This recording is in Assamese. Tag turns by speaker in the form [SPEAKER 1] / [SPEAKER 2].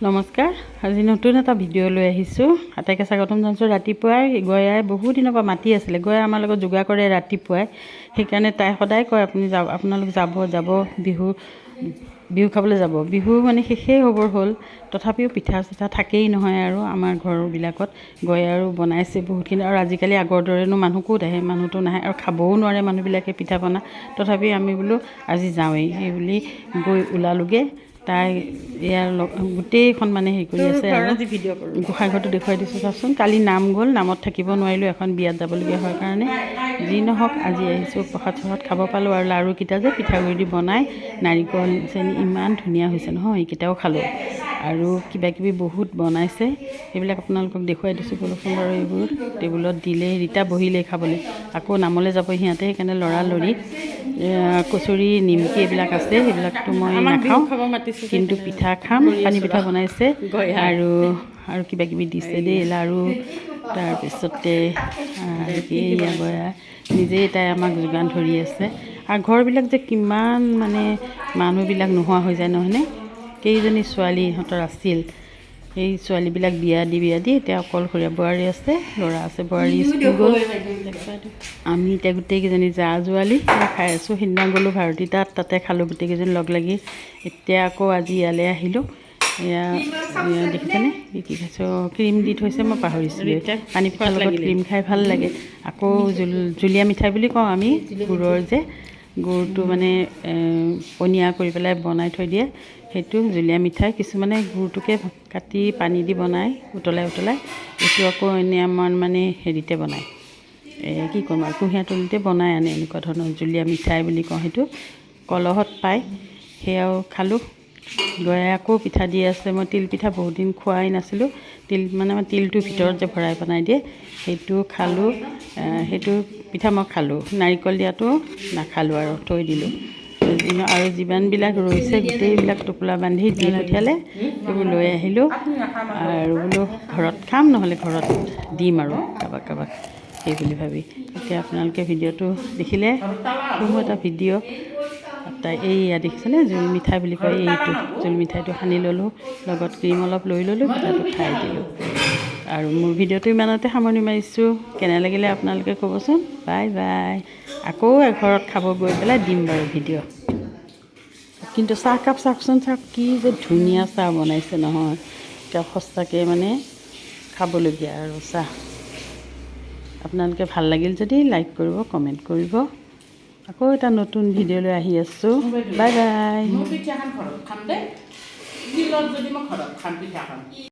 [SPEAKER 1] নমস্কাৰ, আজি নতুন এটা ভিডিঅ' লৈ আহিছোঁ। আটাইকে স্বাগতম জনাইছোঁ। ৰাতিপুৱাই গয়াই বহু দিনৰ পৰা মাতি আছিলে। গয়াই আমাৰ লগত যোগাৰ কৰে ৰাতিপুৱাই, সেইকাৰণে তাই সদায় কয় আপোনালোক যাব বিহু খাবলৈ যাব। বিহু মানে শেষেই হ'বৰ হ'ল, তথাপিও পিঠা চিঠা থাকেই নহয় আৰু আমাৰ ঘৰবিলাকত। গয়াৰো বনাইছে বহুতখিনি, আৰু আজিকালি আগৰ দৰেনো মানুহ ক'ত আহে, মানুহটো নাহে আৰু খাবও নোৱাৰে মানুহবিলাকে পিঠা পনা। তথাপি আমি বোলো আজি যাওঁৱেই, সেই বুলি গৈ ওলালোগৈ। তাই ইয়াৰ গোটেইখন মানে হেৰি কৰি আছে আৰু গোঁসাইঘৰটো দেখুৱাই দিছোঁ। চাওকচোন, কালি নাম গ'ল, নামত থাকিব নোৱাৰিলোঁ, এখন বিয়াত যাবলগীয়া হোৱাৰ কাৰণে। যি নহওক আজি আহিছোঁ, প্ৰসাদ চসাদ খাব পালোঁ, আৰু লাড়ুকেইটা যে পিঠাগুড়ি দি বনাই নাৰিকল চেনি ইমান ধুনীয়া হৈছে নহয়, এইকেইটাও খালোঁ। আৰু কিবাকিবি বহুত বনাইছে, সেইবিলাক আপোনালোকক দেখুৱাই দিছোঁ। বলকচোন বাৰু, এইবোৰ টেবুলত দিলেই ৰীতা বহিলেই খাবলৈ। আকৌ নামলৈ যাব সিহঁতে, সেইকাৰণে লৰালৰি। কচুৰি নিমকি এইবিলাক আছে, সেইবিলাকতো মই নাখাওঁ, কিন্তু পিঠা খাম। পানী পিঠা বনাইছে আৰু কিবা কিবি দিছে দেই, লাড়ু। তাৰপিছতে এয়া গয়া নিজেই তাই আমাক যোগান ধৰি আছে। আৰু ঘৰবিলাক যে কিমান মানে মানুহবিলাক নোহোৱা হৈ যায় নহয়নে। কেইজনী ছোৱালী ইহঁতৰ আছিল, সেই ছোৱালীবিলাক বিয়া দি এতিয়া অকলশৰীয়া। বোৱাৰী আছে, ল'ৰা আছে, বোৱাৰী স্কুল গ'ল। আমি এতিয়া গোটেইকেইজনী জোৱালী খাই আছোঁ। সিদিনা গ'লোঁ ভাৰতী তাতে খালোঁ গোটেইকেইজনী লগ লাগি। এতিয়া আকৌ আজি ইয়ালৈ আহিলোঁ। এয়া দেখিছেনে কি খাইছোঁ, ক্ৰীম দি থৈছে, মই পাহৰিছিলোঁ। পানী পিঠাৰ লগত ক্ৰীম খাই ভাল লাগে। আকৌ জুলীয়া মিঠাই বুলি কওঁ আমি, গুড়ৰ যে গুড়টো মানে পনীয়া কৰি পেলাই বনাই থৈ দিয়ে, সেইটো জুলীয়া মিঠাই। কিছুমানে গুড়টোকে কাটি পানী দি বনায় উতলাই। এইটো আকৌ এনেই আমাৰ মানে হেৰিতে বনায়, কি ক'ম আৰু, কুঁহিয়াৰ তুলিতে বনাই আনে, এনেকুৱা ধৰণৰ জুলীয়া মিঠাই বুলি কওঁ। সেইটো কলহত পায়, সেয়াও খালোঁ। গয়াই আকৌ পিঠা দি আছে। মই তিল পিঠা বহুত দিন খোৱাই নাছিলোঁ। তিল মানে তিলটোৰ ভিতৰত যে ভৰাই বনাই দিয়ে, সেইটো খালোঁ। সেইটো পিঠা মই খালোঁ। নাৰিকল দিয়াটো নাখালোঁ আৰু থৈ দিলোঁ। আৰু যিমানবিলাক ৰৈছে গোটেইবিলাক টোপোলা বান্ধি দি পঠিয়ালে, সেইবোৰ লৈ আহিলোঁ। আৰু বোলো ঘৰত খাম, নহ'লে ঘৰত দিম আৰু কাৰোবাক সেই বুলি ভাবি। এতিয়া আপোনালোকে ভিডিঅ'টো দেখিলে, সৰু এটা ভিডিঅ'। তাই এইয়া দেখিছেনে, জোল মিঠাই বুলি কয় এইটো। জোল মিঠাইটো সানি ল'লোঁ, লগত ক্ৰীম অলপ লৈ ল'লোঁ, পিঠাটো খাই দিলোঁ। আৰু মোৰ ভিডিঅ'টো ইমানতে সামৰণি মাৰিছোঁ। কেনে লাগিলে আপোনালোকে ক'বচোন। Bye bye. আকৌ এঘৰত খাব গৈ পেলাই দিম বাৰু ভিডিঅ'। কিন্তু চাহকাপ চাওকচোন, চাওক কি যে ধুনীয়া চাহ বনাইছে নহয়, একাপ সঁচাকৈ মানে খাবলগীয়া আৰু চাহ। আপোনালোকে ভাল লাগিল যদি লাইক কৰিব, কমেণ্ট কৰিব। আকৌ এটা নতুন ভিডিঅ' লৈ আহি আছোঁ। Bye bye.